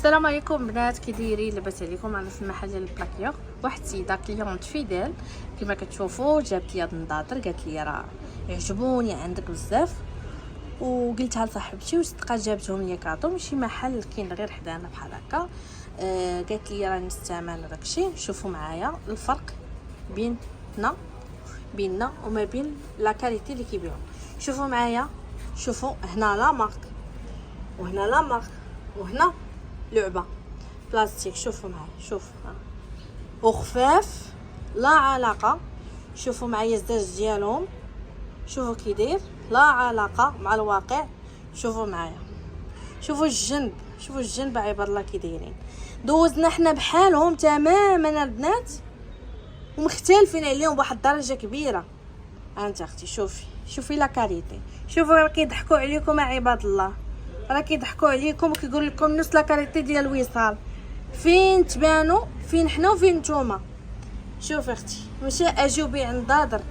السلام عليكم بنات، كي دايرين؟ لاباس عليكم؟ انا في المحل ديال البلاكيور. واحد السيده كليونط فيدال كما كتشوفوا جابت لي هاد النضاطر، قالت لي راه عجبوني عندك بزاف، وقلتها لصاحبتي وصدقات جابتهم لي كاطو من شي محل كاين غير حدانا بحال هكا. قالت لي راه نفس الثمن وداكشي. شوفوا معايا الفرق بيننا وما بين لا كاليتي اللي كيبيعوا. شوفوا معايا، شوفوا هنا لا مارك وهنا لا مارك وهنا لعبه بلاستيك. شوفوا معايا، شوفوا وخفاف لا علاقه. شوفوا معايا الزاج ديالهم، شوفوا كي داير لا علاقه مع الواقع. شوفوا معايا، شوفوا الجنب، شوفوا الجنب عباد الله كي دايرين. دوزنا حنا بحالهم تماما البنات ومختلفين عليهم بواحد الدرجه كبيره. انت اختي شوفي لا كاليتي. شوفوا راه كيضحكوا عليكم عباد الله، راه كيضحكوا عليكم وكيقول لكم نص لا كاليتي ديال الوصال. فين تبانوا؟ فين حنا وفين نتوما؟ شوف اختي، ماشي اجوبي عند دادر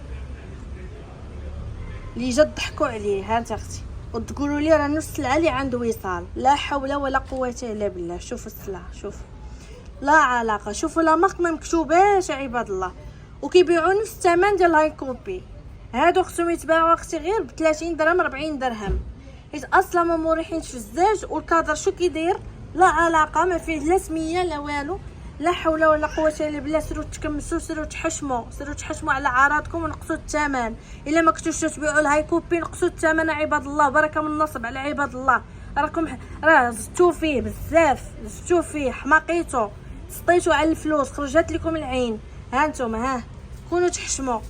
اللي جا ضحكوا عليه. ها انت اختي وتقولوا لي راه نص السلعه اللي عند وصال. لا حول ولا قوه الا بالله. شوفوا السلعه، شوفوا لا علاقه. شوفوا لا مارك ما مكتوباش عباد الله، وكيبيعوا نفس الثمن ديال هاي كوبي. هادو خصهم يتباعوا اختي غير ب 30 درهم 40 درهم، حيت اصلا ما مريحينش في الزاج. والكادر شو كيدير؟ لا علاقه، ما فيه لا سميه لا والو. لا حول ولا قوه الا بالله. سيروا تكمسوا، سيروا تحشموا على عراضكم ونقصوا الثمن. الا ما كنتوش تبيعوا الهاي كوبي نقصوا الثمن عباد الله. بركه من النصب على عباد الله. راكم راه زدتوا فيه بزاف، زدتوا فيه، حماقيتو، سطيتوا على الفلوس، خرجت لكم العين. ها نتوما، ها كونوا تحشموا.